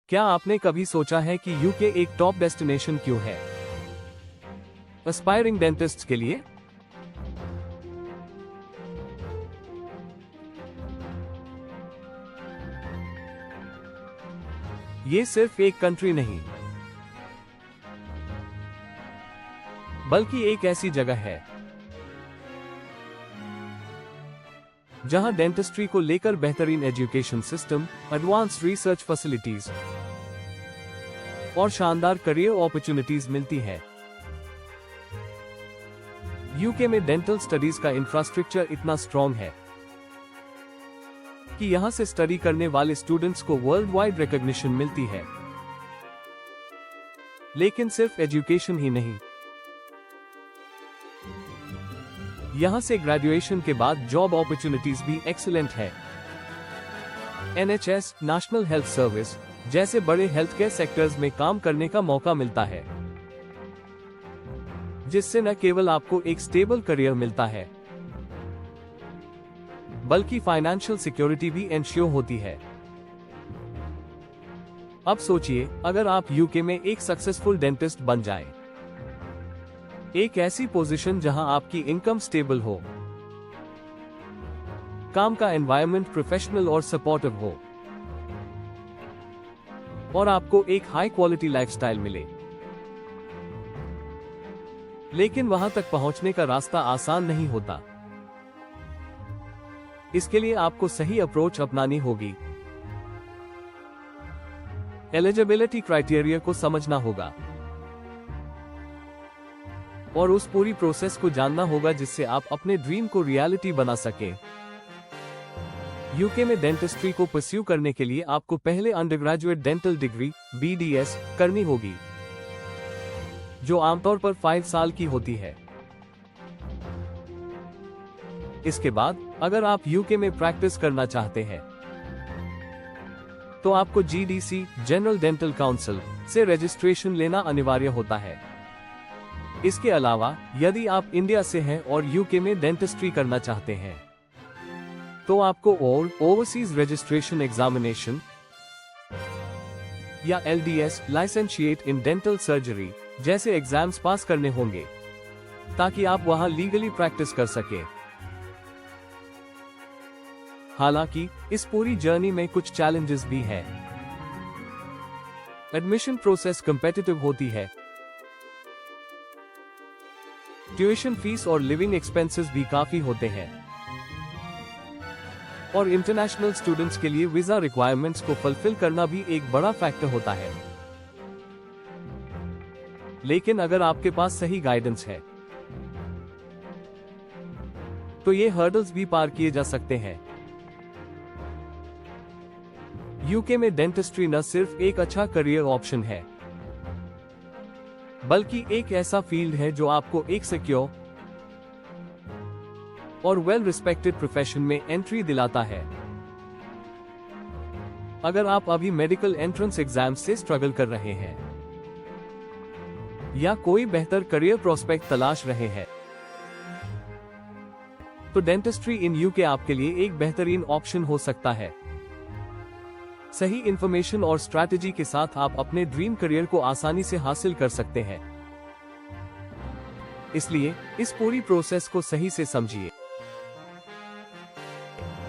क्या आपने कभी सोचा है कि यूके एक टॉप डेस्टिनेशन क्यों है एस्पायरिंग डेंटिस्ट्स के लिए? ये सिर्फ एक कंट्री नहीं, बल्कि एक ऐसी जगह है जहां डेंटिस्ट्री को लेकर बेहतरीन education system, advanced research facilities और शानदार करियर अपॉर्चुनिटीज मिलती है। यूके में डेंटल स्टडीज का इंफ्रास्ट्रक्चर इतना स्ट्रॉन्ग है कि यहां से स्टडी करने वाले स्टूडेंट्स को वर्ल्ड वाइड रिकॉग्निशन मिलती है। लेकिन सिर्फ एजुकेशन ही नहीं, यहां से ग्रेजुएशन के बाद जॉब अपॉर्चुनिटीज भी एक्सीलेंट है। NHS, नेशनल हेल्थ सर्विस जैसे बड़े हेल्थ केयर सेक्टर्स में काम करने का मौका मिलता है, जिससे न केवल आपको एक स्टेबल करियर मिलता है, बल्कि फाइनेंशियल सिक्योरिटी भी एंश्योर होती है। अब सोचिए, अगर आप यूके में एक सक्सेसफुल डेंटिस्ट बन जाएं, एक ऐसी पोजीशन जहां आपकी इनकम स्टेबल हो, काम का एनवायरनमेंट प्रोफेशनल और सपोर्टिव हो, और आपको एक हाई क्वालिटी लाइफस्टाइल मिले। लेकिन वहां तक पहुंचने का रास्ता आसान नहीं होता। इसके लिए आपको सही अप्रोच अपनानी होगी। एलिजिबिलिटी क्राइटेरिया को समझना होगा और उस पूरी प्रोसेस को जानना होगा जिससे आप अपने ड्रीम को रियलिटी बना सके। यूके में डेंटिस्ट्री को परस्यू करने के लिए आपको पहले अंडरग्रेजुएट डेंटल डिग्री BDS करनी होगी, जो आमतौर पर 5 साल की होती है। इसके बाद अगर आप यूके में प्रैक्टिस करना चाहते हैं तो आपको GDC जनरल डेंटल काउंसिल से रजिस्ट्रेशन लेना अनिवार्य होता है। इसके अलावा यदि आप इंडिया से हैं और यूके में डेंटिस्ट्री करना चाहते हैं तो आपको ओवरसीज रजिस्ट्रेशन एग्जामिनेशन या LDS लाइसेंशिएट इन डेंटल सर्जरी जैसे एग्जाम्स पास करने होंगे ताकि आप वहां लीगली प्रैक्टिस कर सके। हालांकि इस पूरी जर्नी में कुछ चैलेंजेस भी हैं। एडमिशन प्रोसेस कॉम्पिटिटिव होती है, ट्यूशन फीस और लिविंग एक्सपेंसेस भी काफी होते हैं, और इंटरनेशनल स्टूडेंट्स के लिए वीजा रिक्वायरमेंट्स को फुलफिल करना भी एक बड़ा फैक्टर होता है। लेकिन अगर आपके पास सही गाइडेंस है तो ये हर्डल्स भी पार किए जा सकते हैं। यूके में डेंटिस्ट्री न सिर्फ एक अच्छा करियर ऑप्शन है, बल्कि एक ऐसा फील्ड है जो आपको एक सिक्योर और वेल रिस्पेक्टेड प्रोफेशन में एंट्री दिलाता है। अगर आप अभी मेडिकल एंट्रेंस एग्जाम से स्ट्रगल कर रहे हैं या कोई बेहतर करियर प्रोस्पेक्ट तलाश रहे हैं तो डेंटिस्ट्री इन यूके आपके लिए एक बेहतरीन ऑप्शन हो सकता है। सही इंफॉर्मेशन और स्ट्रैटेजी के साथ आप अपने ड्रीम करियर को आसानी से हासिल कर सकते हैं। इसलिए इस पूरी प्रोसेस को सही से समझिए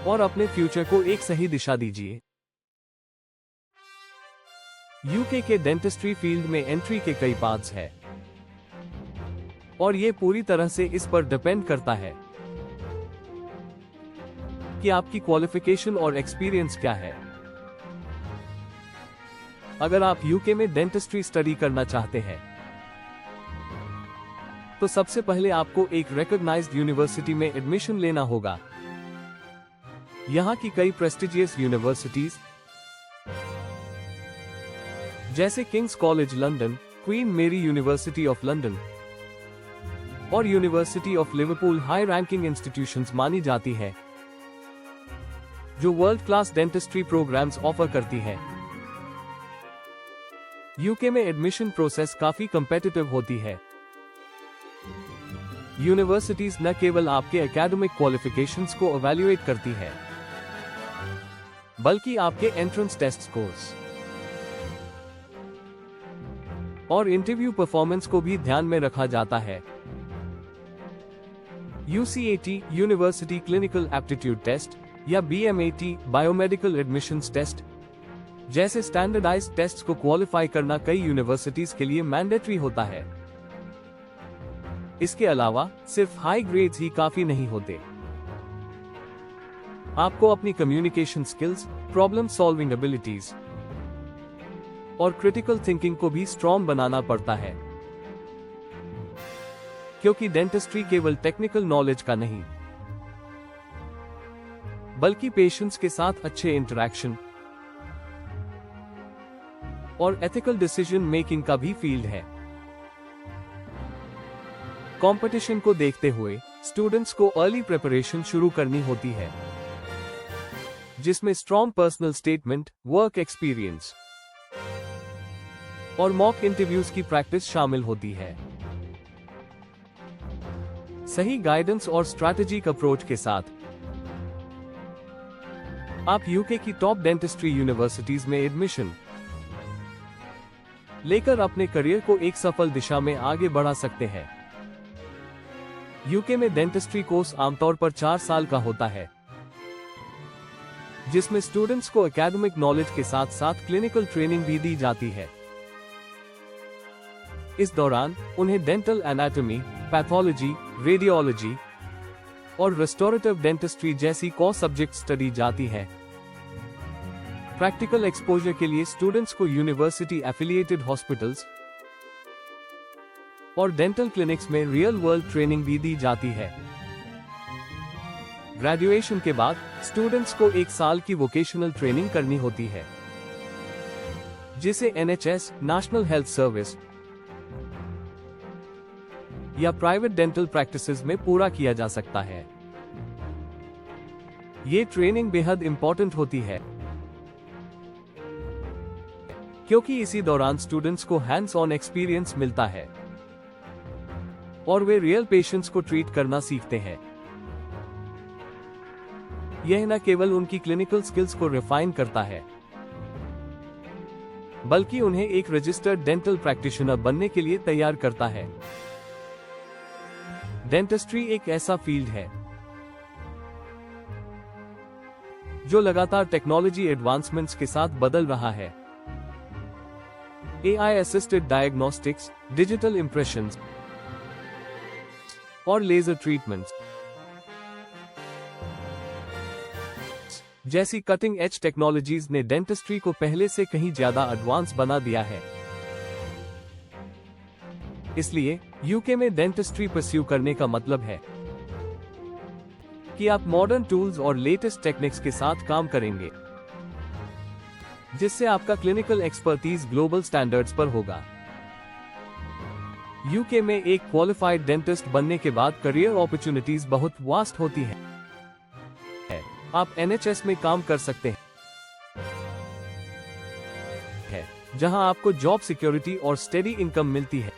और अपने फ्यूचर को एक सही दिशा दीजिए। यूके के डेंटिस्ट्री फील्ड में एंट्री के कई पाथ्स हैं और ये पूरी तरह से इस पर डिपेंड करता है कि आपकी क्वालिफिकेशन और एक्सपीरियंस क्या है। अगर आप यूके में डेंटिस्ट्री स्टडी करना चाहते हैं तो सबसे पहले आपको एक रिकॉग्नाइज्ड यूनिवर्सिटी में एडमिशन लेना होगा। यहां की कई प्रेस्टिजियस यूनिवर्सिटीज जैसे King's College London, Queen Mary University of London और University of Liverpool high ranking institutions मानी जाती है, जो world class dentistry programmes offer करती है। यूके में एडमिशन प्रोसेस काफी कॉम्पिटिटिव होती है। यूनिवर्सिटीज न केवल आपके एकेडमिक क्वालिफिकेशंस को इवैल्यूएट करती है, बल्कि आपके एंट्रेंस टेस्ट स्कोर्स और इंटरव्यू परफॉर्मेंस को भी ध्यान में रखा जाता है। UCAT university clinical aptitude test या BMAT बायोमेडिकल एडमिशंस टेस्ट जैसे स्टैंडर्डाइज्ड टेस्ट्स को क्वालिफाई करना कई यूनिवर्सिटीज के लिए मैंडेटरी होता है। इसके अलावा सिर्फ हाई ग्रेड्स ही काफी नहीं होते। आपको अपनी communication skills, problem solving abilities और क्रिटिकल थिंकिंग को भी स्ट्रॉन्ग बनाना पड़ता है, क्योंकि डेंटिस्ट्री केवल टेक्निकल नॉलेज का नहीं बल्कि पेशेंट्स के साथ अच्छे इंटरैक्शन और एथिकल डिसीजन मेकिंग का भी फील्ड है। कंपटीशन को देखते हुए स्टूडेंट्स को अर्ली प्रिपरेशन शुरू करनी होती है, जिसमें strong personal statement, work experience और मॉक इंटरव्यूज की प्रैक्टिस शामिल होती है। सही गाइडेंस और स्ट्रैटेजिक अप्रोच के साथ आप यूके की टॉप डेंटिस्ट्री यूनिवर्सिटीज में एडमिशन लेकर अपने करियर को एक सफल दिशा में आगे बढ़ा सकते हैं। यूके में डेंटिस्ट्री कोर्स आमतौर पर 4 साल का होता है, जिसमें स्टूडेंट्स को एकेडमिक नॉलेज के साथ साथ क्लिनिकल ट्रेनिंग भी दी जाती है। इस दौरान उन्हें डेंटल एनाटॉमी, पैथोलॉजी, रेडियोलॉजी और रेस्टोरेटिव डेंटिस्ट्री जैसी कोर सब्जेक्ट स्टडी जाती है। प्रैक्टिकल एक्सपोजर के लिए स्टूडेंट्स को यूनिवर्सिटी एफिलिएटेड हॉस्पिटल्स और डेंटल क्लिनिक्स में रियल वर्ल्ड ट्रेनिंग भी दी जाती है। ग्रेजुएशन के बाद स्टूडेंट्स को 1 साल की वोकेशनल ट्रेनिंग करनी होती है, जिसे NHS नेशनल हेल्थ सर्विस या प्राइवेट डेंटल प्रैक्टिसेस में पूरा किया जा सकता है। ये ट्रेनिंग बेहद इंपॉर्टेंट होती है, क्योंकि इसी दौरान स्टूडेंट्स को हैंड्स ऑन एक्सपीरियंस मिलता है और वे रियल पेशेंट्स को ट्रीट करना सीखते हैं। यह न केवल उनकी क्लिनिकल स्किल्स को रिफाइन करता है, बल्कि उन्हें एक रजिस्टर्ड डेंटल प्रैक्टिशनर बनने के लिए तैयार करता है। डेंटिस्ट्री एक ऐसा फील्ड है जो लगातार टेक्नोलॉजी एडवांसमेंट्स के साथ बदल रहा है। AI assisted diagnostics, digital impressions और लेजर ट्रीटमेंट्स जैसी कटिंग एज टेक्नोलॉजीज ने डेंटिस्ट्री को पहले से कहीं ज्यादा एडवांस बना दिया है। इसलिए यूके में डेंटिस्ट्री परस्यू करने का मतलब है कि आप मॉडर्न टूल्स और लेटेस्ट टेक्निक्स के साथ काम करेंगे, जिससे आपका क्लिनिकल एक्सपर्टीज ग्लोबल स्टैंडर्ड्स पर होगा। यूके में एक क्वालिफाइड डेंटिस्ट बनने के बाद करियर अपॉर्चुनिटीज बहुत वास्ट होती है। आप NHS में काम कर सकते हैं, जहां आपको जॉब सिक्योरिटी और स्टेडी इनकम मिलती है,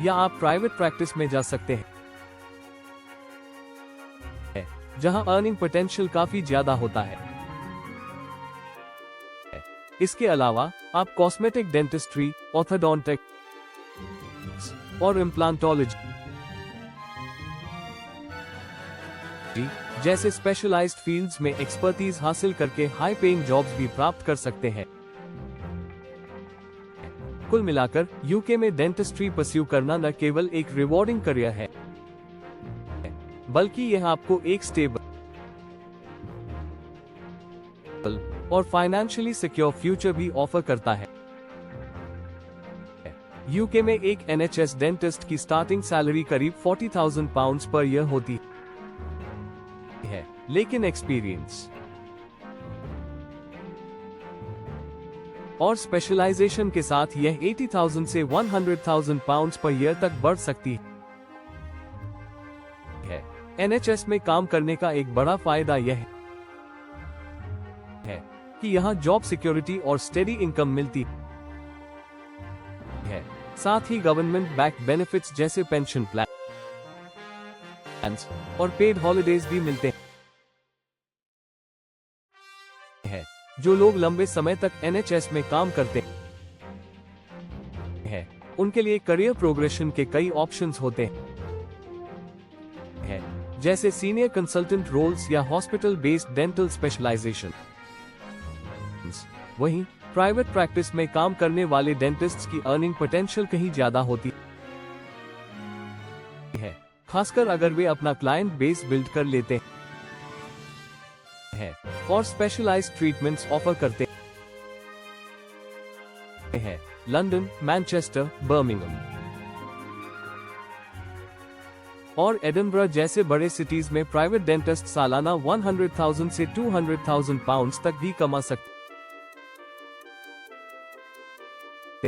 या आप प्राइवेट प्रैक्टिस में जा सकते हैं, जहां अर्निंग पोटेंशियल काफी ज्यादा होता है। इसके अलावा आप कॉस्मेटिक डेंटिस्ट्री, ऑर्थोडोंटिक्स और इम्प्लांटोलॉजी जैसे स्पेशलाइज्ड फील्ड्स में एक्सपर्टीज हासिल करके हाई पेइंग जॉब्स भी प्राप्त कर सकते हैं। कुल मिलाकर यूके में डेंटिस्ट्री परस्यू करना न केवल एक रिवॉर्डिंग करियर है, बल्कि यह आपको एक स्टेबल और फाइनेंशियली सिक्योर फ्यूचर भी ऑफर करता है। यूके में एक NHS डेंटिस्ट की स्टार्टिंग सैलरी करीब £40,000 पर ईयर होती है, लेकिन एक्सपीरियंस और स्पेशलाइजेशन के साथ यह 80,000 से £100,000 पर ईयर तक बढ़ सकती है। NHS में काम करने का एक बड़ा फायदा यह है कि यहाँ जॉब सिक्योरिटी और स्टेडी इनकम मिलती है, साथ ही गवर्नमेंट बैक बेनिफिट्स जैसे पेंशन प्लान्स और पेड हॉलिडेज भी मिलते हैं। जो लोग लंबे समय तक NHS में काम करते उनके लिए करियर प्रोग्रेशन के कई ऑप्शंस होते हैं, जैसे सीनियर कंसल्टेंट रोल्स या हॉस्पिटल बेस्ड डेंटल स्पेशलाइजेशन। वहीं प्राइवेट प्रैक्टिस में काम करने वाले डेंटिस्ट्स की अर्निंग पोटेंशियल कहीं ज्यादा होती है, खासकर अगर वे अपना क्लाइंट बेस बिल्ड कर लेते हैं और स्पेशलाइज्ड ट्रीटमेंट्स ऑफर करते हैं। लंदन, मैनचेस्टर, बर्मिंघम और एडिनबरा जैसे बड़े सिटीज में प्राइवेट डेंटिस्ट सालाना 100,000 से 200,000 पाउंड तक भी कमा सकते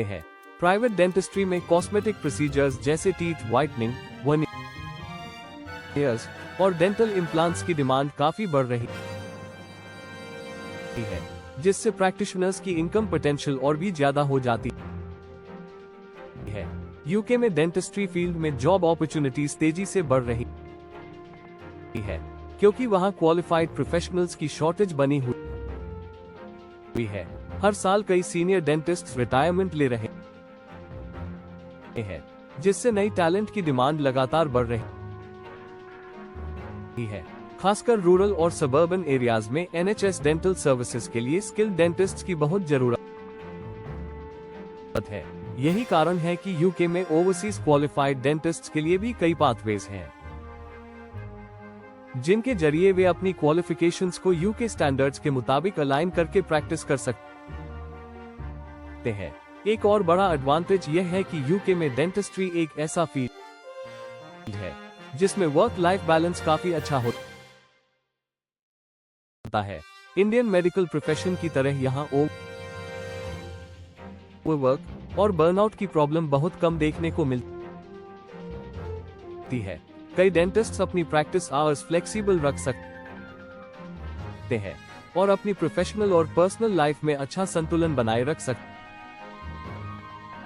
हैं। प्राइवेट डेंटिस्ट्री में कॉस्मेटिक प्रोसीजर्स जैसे टीथ व्हाइटनिंग, वर्नियर्स और डेंटल इम्प्लांट्स की डिमांड काफी बढ़ रही है, जिससे प्रैक्टिशनर्स की इनकम पोटेंशियल और भी ज्यादा हो जाती है। यूके में डेंटिस्ट्री फील्ड में जॉब अपॉर्चुनिटीज तेजी से बढ़ रही है, क्योंकि वहां क्वालिफाइड प्रोफेशनल्स की शॉर्टेज बनी हुई है। हर साल कई सीनियर डेंटिस्ट्स रिटायरमेंट ले रहे हैं, जिससे नई टैलेंट की डिमांड लगातार बढ़ रही है। खासकर रूरल और सबर्बन एरियाज में NHS डेंटल सर्विसेज के लिए स्किल्ड डेंटिस्ट्स की बहुत जरूरत है। यही कारण है कि यूके में ओवरसीज क्वालिफाइड डेंटिस्ट्स के लिए भी कई पाथवेज हैं, जिनके जरिए वे अपनी क्वालिफिकेशंस को यूके स्टैंडर्ड्स के मुताबिक अलाइन करके प्रैक्टिस कर सकते हैं। एक और बड़ा एडवांटेज यह है कि यूके में डेंटिस्ट्री एक ऐसा फील्ड है जिसमें वर्क लाइफ बैलेंस काफी अच्छा होता है। इंडियन मेडिकल प्रोफेशन की तरह यहाँ ओवरवर्क और बर्नआउट की प्रॉब्लम बहुत कम देखने को मिलती है। कई डेंटिस्ट्स अपनी प्रैक्टिस आवर्स फ्लेक्सिबल रख सकते हैं और अपनी प्रोफेशनल और पर्सनल लाइफ में अच्छा संतुलन बनाए रख सकते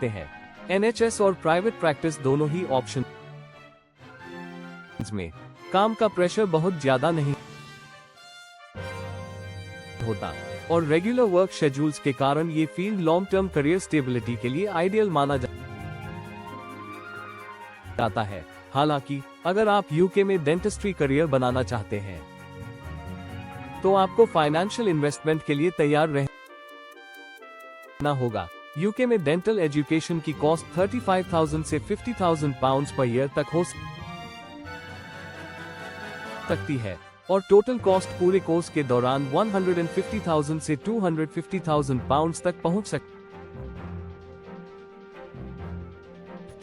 हैं। NHS और प्राइवेट प्रैक्टिस दोनों ही ऑप्शन में काम का प्रेशर बहुत ज्यादा नहीं होता और रेगुलर वर्क शेड्यूल्स के कारण ये field long term career stability के लिए आइडियल माना जाता है। हालांकि अगर आप यूके में डेंटिस्ट्री करियर बनाना चाहते हैं तो आपको फाइनेंशियल इन्वेस्टमेंट के लिए तैयार रहना होगा। यूके में डेंटल एजुकेशन की कॉस्ट 35,000 से 50,000 पाउंड पर ईयर तक हो सकती है और टोटल कॉस्ट पूरे कोर्स के दौरान 150,000 से 250,000 पाउंड तक पहुंच सकती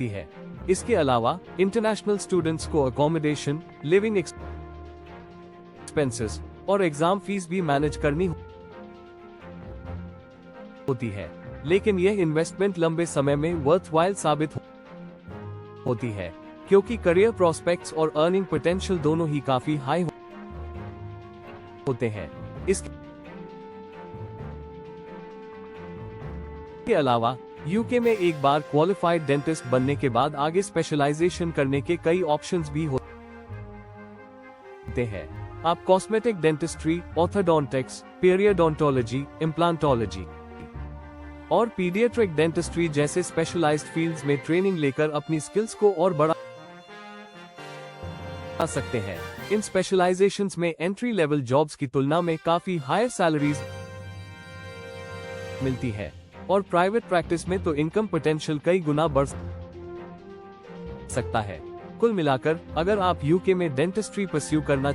है। इसके अलावा इंटरनेशनल स्टूडेंट्स को अकोमोडेशन, लिविंग एक्सपेंसेस और एग्जाम फीस भी मैनेज करनी होती है, लेकिन यह इन्वेस्टमेंट लंबे समय में वर्थवाइल साबित होती है, क्योंकि करियर प्रोस्पेक्ट्स और अर्निंग पोटेंशियल दोनों ही काफी हाई होते हैं। इसके अलावा यूके में एक बार क्वालिफाइड डेंटिस्ट बनने के बाद आगे स्पेशलाइजेशन करने के कई ऑप्शंस भी होते हैं। आप cosmetic dentistry, orthodontics, periodontology, implantology और पीडियाट्रिक डेंटिस्ट्री जैसे स्पेशलाइज्ड फील्ड्स में ट्रेनिंग लेकर अपनी स्किल्स को और बढ़ा सकते हैं। इन स्पेशलाइजेशंस में एंट्री लेवल जॉब्स की तुलना में काफी हायर सैलरीज मिलती है और प्राइवेट प्रैक्टिस में तो इनकम पोटेंशियल कई गुना बढ़ सकता है। कुल मिलाकर अगर आप यूके में डेंटिस्ट्री परस्यू करना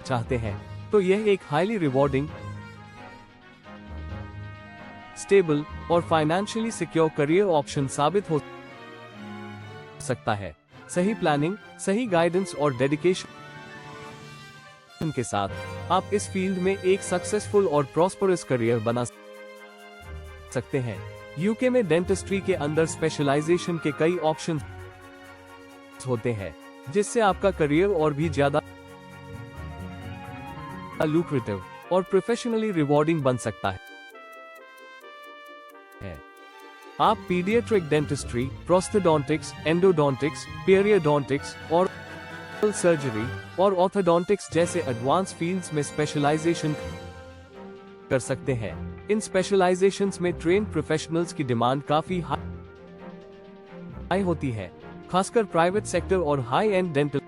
चाहते हैं तो यह एक हाईली रिवॉर्डिंग, स्टेबल और फाइनेंशियली सिक्योर करियर ऑप्शन साबित हो सकता है। सही प्लानिंग, सही गाइडेंस और डेडिकेशन के साथ आप इस फील्ड में एक सक्सेसफुल और प्रॉस्परस करियर बना सकते हैं। यूके में डेंटिस्ट्री के अंदर स्पेशलाइजेशन के कई ऑप्शन होते हैं, जिससे आपका करियर और भी ज्यादा लुक्रेटिव और प्रोफेशनली रिवॉर्डिंग बन सकता है। आप पीडियाट्रिक डेंटिस्ट्री, प्रोस्थोडोंटिक्स, एंडोडोंटिक्स, पेरियोडोंटिक्स और सर्जरी और ऑर्थोडोंटिक्स जैसे एडवांस फील्ड्स में स्पेशलाइजेशन कर सकते हैं। इन स्पेशलाइजेशंस में ट्रेन प्रोफेशनल्स की डिमांड काफी हाई होती है, खासकर प्राइवेट सेक्टर और हाई एंड डेंटल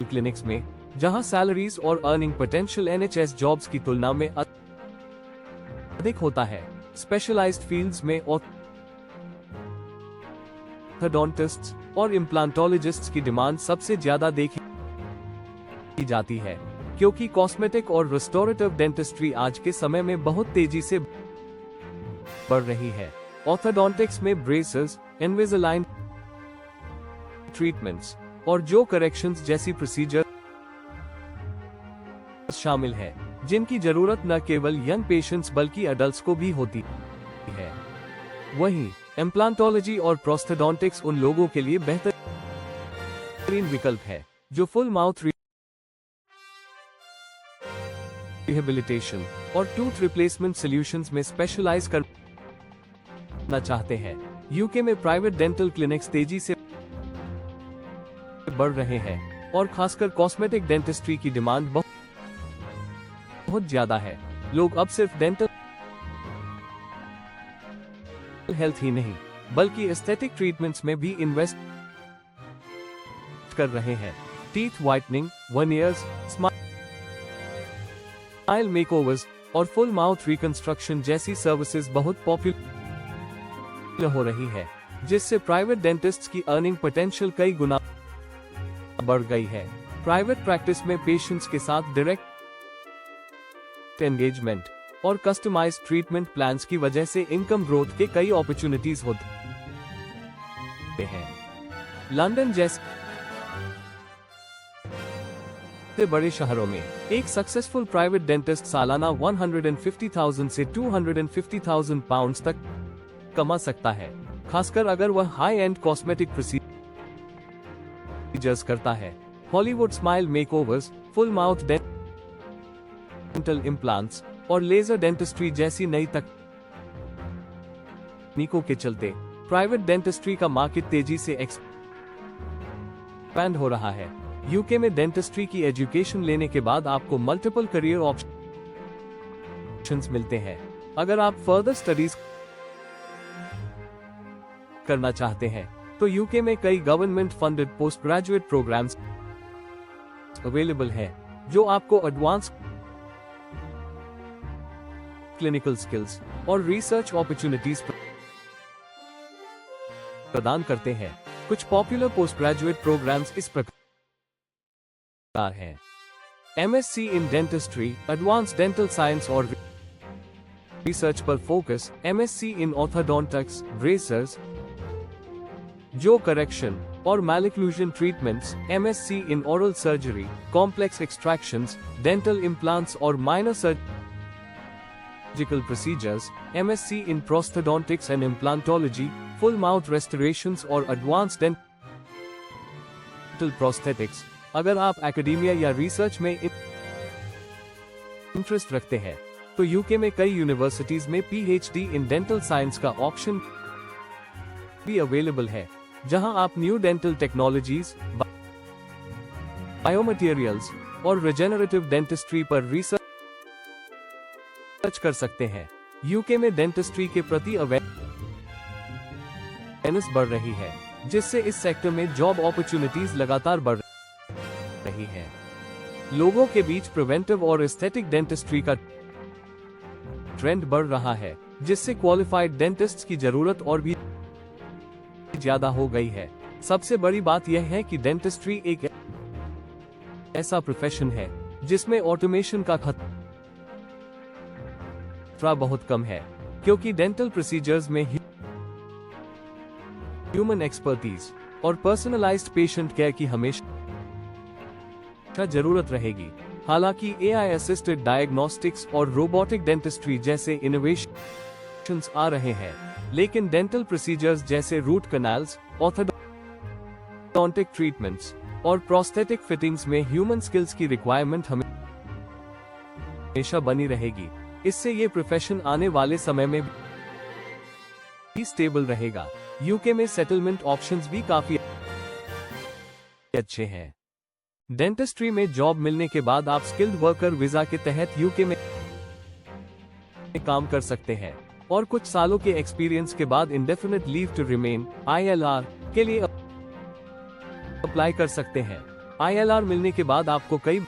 क्लिनिक्स में, जहां सैलरीज और अर्निंग पोटेंशियल एनएचएस जॉब्स की तुलना में अधिक होता है। स्पेशलाइज्ड फील्ड्स में ऑर्थोडोंटिस्ट्स और इम्प्लांटोलॉजिस्ट्स की डिमांड सबसे ज्यादा देखी जाती है, क्योंकि कॉस्मेटिक और रिस्टोरेटिव डेंटिस्ट्री आज के समय में बहुत तेजी से बढ़ रही है। ऑर्थोडोंटिक्स में ब्रेसेस, इनविजिलाइन ट्रीटमेंट्स और जो करेक्शंस जैसी प्रोसीजर शामिल है, जिनकी जरूरत न केवल यंग पेशेंट्स बल्कि अडल्ट्स को भी होती है। वहीं इम्प्लांटोलॉजी और प्रोस्थोडोंटिक्स उन लोगों के लिए बेहतरीन विकल्प है जो फुल माउथ रिहेबिलिटेशन और टूथ रिप्लेसमेंट सॉल्यूशंस में स्पेशलाइज करना चाहते हैं। यूके में प्राइवेट डेंटल क्लिनिक्स तेजी से बढ़ रहे हैं और खासकर कॉस्मेटिक डेंटिस्ट्री की डिमांड बहुत ज्यादा है। लोग अब सिर्फ डेंटल हेल्थ ही नहीं बल्कि एस्थेटिक ट्रीटमेंट्स में भी इन्वेस्ट कर रहे हैं। Teeth whitening, verniers, smile makeovers और फुल माउथ रिकंस्ट्रक्शन जैसी सर्विसेज बहुत पॉपुलर हो रही है, जिससे प्राइवेट डेंटिस्ट्स की अर्निंग पोटेंशियल कई गुना बढ़ गई है। प्राइवेट प्रैक्टिस में पेशेंट्स के साथ डायरेक्ट एंगेजमेंट और कस्टमाइज्ड ट्रीटमेंट प्लान्स की वजह से इनकम ग्रोथ के कई अपॉर्चुनिटीज होते हैं। लंदन जैसे बड़े शहरों में एक सक्सेसफुल प्राइवेट डेंटिस्ट सालाना 150,000 से 250,000 पाउंड तक कमा सकता है, खासकर अगर वह हाई एंड कॉस्मेटिक प्रोसीजर्स करता है। Hollywood smile makeovers, full mouth dental implants और लेजर डेंटिस्ट्री जैसी नई तकनीकों के चलते प्राइवेट डेंटिस्ट्री का मार्केट तेजी से एक्सपैंड हो रहा है। यूके में डेंटिस्ट्री की एजुकेशन लेने के बाद आपको मल्टीपल करियर ऑप्शंस मिलते हैं। अगर आप फर्दर स्टडीज करना चाहते हैं तो यूके में कई government funded post graduate programmes available हैं, जो आपको एडवांस क्लिनिकल स्किल्स और रिसर्च अपॉर्चुनिटीज प्रदान करते हैं। कुछ पॉपुलर पोस्ट ग्रेजुएट प्रोग्राम्स इस प्रकार हैं: MSc in dentistry, advance dental science और रिसर्च पर focus, MSc in orthodontics, braces, जो करेक्शन और malocclusion treatments, MSc in oral surgery, complex extractions, dental implants और minor surgical procedures, MSc in prosthodontics and implantology, full mouth restorations और advance dental prosthetics. अगर आप academia या research में interest रखते हैं तो यूके में कई यूनिवर्सिटीज में पीएचडी इन डेंटल साइंस का ऑप्शन भी अवेलेबल है, जहां आप न्यू डेंटल टेक्नोलॉजीज, बायोमटेरियल्स और रिजेनरेटिव डेंटिस्ट्री पर रिसर्च कर सकते हैं। यूके में डेंटिस्ट्री के प्रति अवेयरनेस बढ़ रही है, जिससे इस सेक्टर में जॉब अपॉर्चुनिटीज लगातार बढ़ रही है। लोगों के बीच प्रिवेंटिव और एस्थेटिक डेंटिस्ट्री का ट्रेंड बढ़ रहा है, जिससे क्वालिफाइड डेंटिस्ट्स की जरूरत और भी ज्यादा हो गई है। सबसे बड़ी बात यह है कि डेंटिस्ट्री एक ऐसा प्रोफेशन है जिसमें ऑटोमेशन का खतरा बहुत कम है, क्योंकि डेंटल प्रोसीजर्स में ह्यूमन एक्सपर्टीज और पर्सनलाइज्ड पेशेंट केयर की हमेशा जरूरत रहेगी। हालांकि एआई असिस्टेड डायग्नोस्टिक्स और रोबोटिक डेंटिस्ट्री जैसे इनोवेशंस आ रहे हैं, लेकिन डेंटल प्रोसीजर्स जैसे रूट कैनाल्स, ऑर्थोडोंटिक ट्रीटमेंट्स और प्रोस्थेटिक फिटिंग्स में ह्यूमन स्किल्स की रिक्वायरमेंट हमेशा बनी रहेगी। इससे ये प्रोफेशन आने वाले समय में भी स्टेबल रहेगा। यूके में सेटलमेंट ऑप्शंस भी काफी अच्छे हैं। डेंटिस्ट्री में जॉब मिलने के बाद आप स्किल्ड वर्कर वीजा के तहत यूके में काम कर सकते हैं। और कुछ सालों के एक्सपीरियंस के बाद indefinite leave to remain (ILR) के लिए अप्लाई कर सकते हैं। ILR मिलने के बाद आपको कई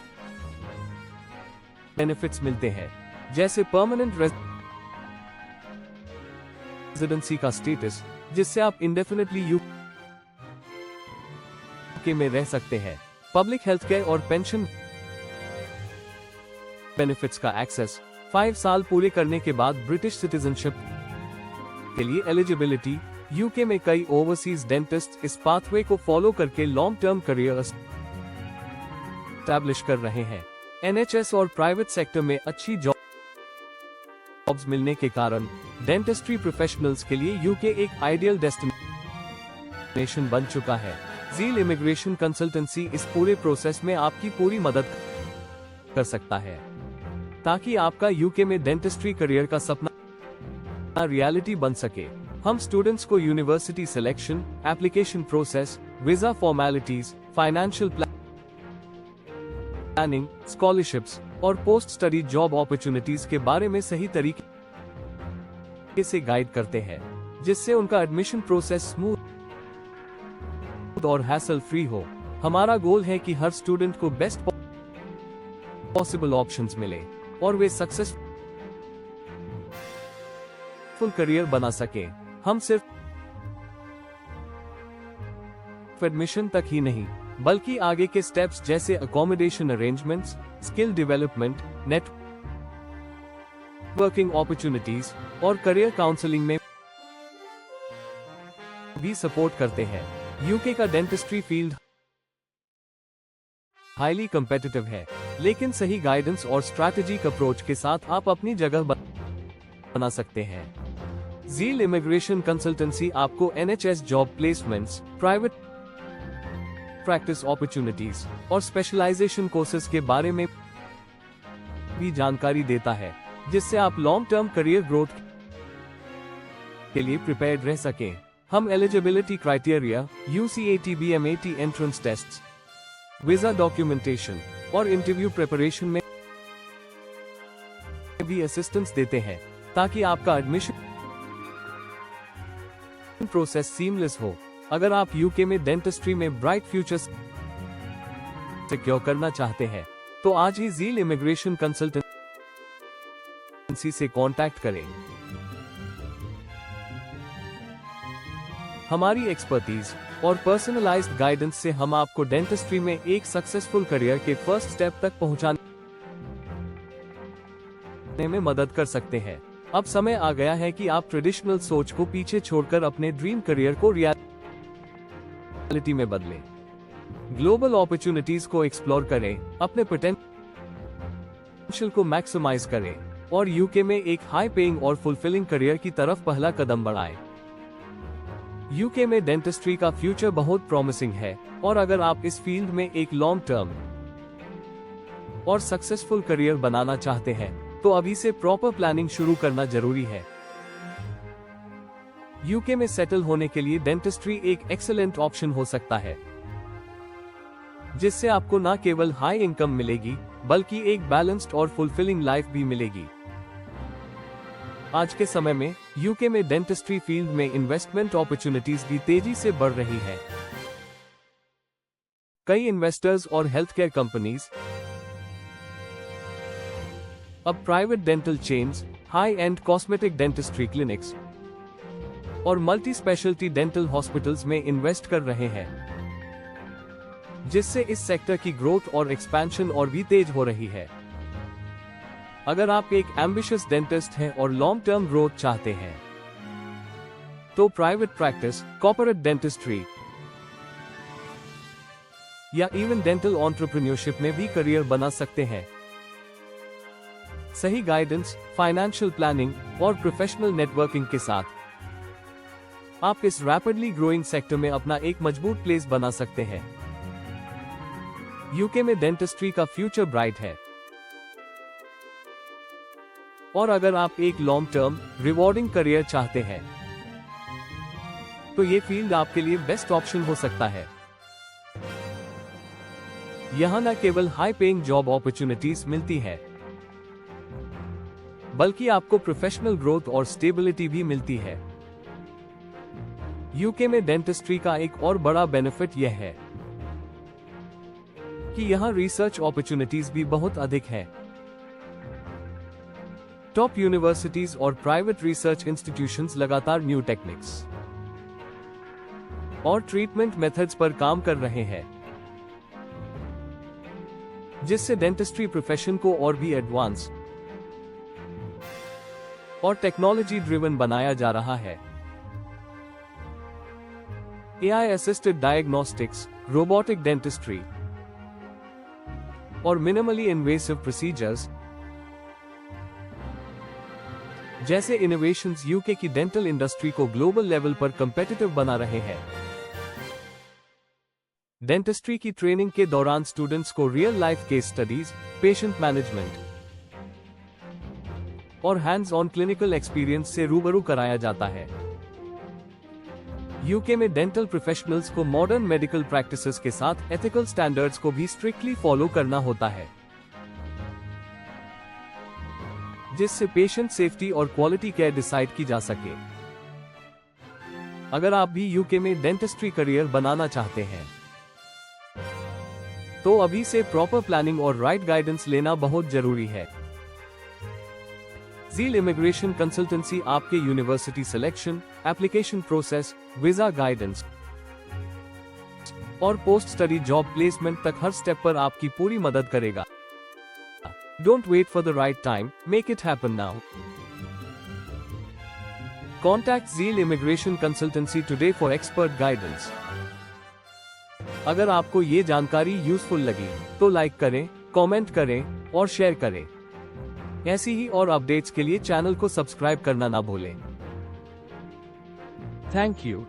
बेनिफिट्स मिलते हैं, जैसे परमानेंट रेजिडेंसी का स्टेटस, जिससे आप इंडेफिनिटली यूके में रह सकते हैं, पब्लिक हेल्थ केयर और पेंशन बेनिफिट्स का एक्सेस, 5 साल पूरे करने के बाद ब्रिटिश सिटीजनशिप के लिए एलिजिबिलिटी। यूके में कई ओवरसीज डेंटिस्ट इस पाथवे को फॉलो करके लॉन्ग टर्म करियर एस्टैब्लिश कर रहे हैं। NHS और प्राइवेट सेक्टर में अच्छी जॉब्स मिलने के कारण डेंटिस्ट्री प्रोफेशनल्स के लिए यूके एक आइडियल डेस्टिनेशन बन चुका है। ज़ील इमिग्रेशन कंसल्टेंसी इस पूरे प्रोसेस में आपकी पूरी मदद कर सकता है, ताकि आपका यूके में डेंटिस्ट्री करियर का सपना रियलिटी बन सके। हम स्टूडेंट्स को university selection, application process, visa formalities, financial planning, scholarships और पोस्ट स्टडी जॉब अपॉर्चुनिटीज के बारे में सही तरीके से गाइड करते हैं, जिससे उनका एडमिशन प्रोसेस स्मूथ और हैसल फ्री हो। हमारा गोल है कि हर स्टूडेंट को बेस्ट पॉसिबल ऑप्शंस मिले और वे सक्सेसफुल करियर बना सके। हम सिर्फ एडमिशन तक ही नहीं, बल्कि आगे के स्टेप्स जैसे accommodation arrangements, skill development, networking opportunities और करियर काउंसलिंग में भी सपोर्ट करते हैं। यूके का डेंटिस्ट्री फील्ड हाईली कंपेटिटिव है, लेकिन सही गाइडेंस और स्ट्रैटेजिक अप्रोच के साथ आप अपनी जगह बना सकते हैं। ज़ील इमिग्रेशन कंसल्टेंसी आपको NHS job placements, private practice opportunities और स्पेशलाइजेशन कोर्सेज के बारे में भी जानकारी देता है, जिससे आप लॉन्ग टर्म करियर ग्रोथ के लिए प्रिपेयर्ड रह सकें। हम eligibility criteria, UCAT BMAT entrance tests, visa documentation और इंटरव्यू प्रिपरेशन में भी असिस्टेंस देते हैं, ताकि आपका एडमिशन प्रोसेस सीमलेस हो। अगर आप यूके में डेंटिस्ट्री में ब्राइट फ्यूचर सिक्योर करना चाहते हैं, तो आज ही ज़ील इमिग्रेशन कंसल्टेंसी से कांटेक्ट करें। हमारी एक्सपर्टीज और पर्सनलाइज्ड गाइडेंस से हम आपको डेंटिस्ट्री में एक सक्सेसफुल करियर के फर्स्ट स्टेप तक पहुंचाने में मदद कर सकते हैं। अब समय आ गया है कि आप ट्रेडिशनल सोच को पीछे छोड़कर अपने ड्रीम करियर को रियलिटी में बदलें। ग्लोबल अपॉर्चुनिटीज को एक्सप्लोर करें, अपने पोटेंशियल को मैक्सिमाइज करें और यूके में एक हाई पेइंग और फुलफिलिंग करियर की तरफ पहला कदम बढ़ाएं। यूके में डेंटिस्ट्री का फ्यूचर बहुत प्रॉमिसिंग है, और अगर आप इस फील्ड में एक लॉन्ग टर्म और सक्सेसफुल करियर बनाना चाहते हैं, तो अभी से प्रॉपर प्लानिंग शुरू करना जरूरी है। यूके में सेटल होने के लिए डेंटिस्ट्री एक एक्सीलेंट ऑप्शन हो सकता है, जिससे आपको न केवल हाई इनकम मिलेगी, बल्कि एक बैलेंस्ड और फुलफिलिंग लाइफ भी मिलेगी। आज के समय में यूके में डेंटिस्ट्री फील्ड में इन्वेस्टमेंट अपॉर्चुनिटीज भी तेजी से बढ़ रही है। कई इन्वेस्टर्स और हेल्थ केयर कंपनीज अब private dental chains, high and cosmetic dentistry clinics और मल्टी स्पेशलिटी डेंटल हॉस्पिटल्स में इन्वेस्ट कर रहे हैं, जिससे इस सेक्टर की ग्रोथ और एक्सपेंशन और भी तेज हो रही है। अगर आप एक एम्बिशियस डेंटिस्ट हैं और लॉन्ग टर्म ग्रोथ चाहते हैं, तो प्राइवेट प्रैक्टिस, कॉर्पोरेट डेंटिस्ट्री या इवन डेंटल एंटरप्रेन्योरशिप में भी करियर बना सकते हैं। सही गाइडेंस, फाइनेंशियल प्लानिंग और प्रोफेशनल नेटवर्किंग के साथ आप इस रैपिडली ग्रोइंग सेक्टर में अपना एक मजबूत प्लेस बना सकते हैं। यूके में डेंटिस्ट्री का फ्यूचर ब्राइट है, और अगर आप एक लॉन्ग टर्म रिवॉर्डिंग करियर चाहते हैं, तो ये फील्ड आपके लिए बेस्ट ऑप्शन हो सकता है। यहां न केवल हाई पेइंग जॉब अपॉर्चुनिटीज मिलती है, बल्कि आपको प्रोफेशनल ग्रोथ और स्टेबिलिटी भी मिलती है। यूके में डेंटिस्ट्री का एक और बड़ा बेनिफिट यह है कि यहाँ रिसर्च अपॉर्चुनिटीज भी बहुत अधिक है। टॉप यूनिवर्सिटीज और प्राइवेट रिसर्च इंस्टीट्यूशंस लगातार न्यू टेक्निक्स और ट्रीटमेंट मेथड्स पर काम कर रहे हैं, जिससे डेंटिस्ट्री प्रोफेशन को और भी एडवांस और टेक्नोलॉजी ड्रिवन बनाया जा रहा है। AI assisted diagnostics, robotic dentistry और मिनिमली इन्वेसिव प्रोसीजर्स जैसे इनोवेशंस यूके की डेंटल इंडस्ट्री को ग्लोबल लेवल पर कंपेटिटिव बना रहे हैं। डेंटिस्ट्री की ट्रेनिंग के दौरान स्टूडेंट्स को real life case studies, patient management और हैंड्स ऑन क्लिनिकल एक्सपीरियंस से रूबरू कराया जाता है। यूके में डेंटल प्रोफेशनल्स को मॉडर्न मेडिकल प्रैक्टिसेस के साथ एथिकल स्टैंडर्ड्स को भी स्ट्रिक्टली फॉलो करना होता है, जिससे पेशेंट सेफ्टी और क्वालिटी केयर डिसाइड की जा सके। अगर आप भी यूके में डेंटिस्ट्री करियर बनाना चाहते हैं तो अभी से प्रॉपर प्लानिंग और राइट गाइडेंस लेना बहुत जरूरी है। ज़ील इमिग्रेशन कंसल्टेंसी आपके university selection, application process, visa guidance और पोस्ट स्टडी जॉब प्लेसमेंट तक हर स्टेप पर आपकी पूरी मदद करेगा। Don't wait for the right time, make it happen now. Contact Zeal Immigration Consultancy today for expert guidance. अगर आपको ये जानकारी यूजफुल लगी तो लाइक करें, कमेंट करें और शेयर करें। ऐसी ही और अपडेट्स के लिए चैनल को सब्सक्राइब करना ना भूलें। Thank you.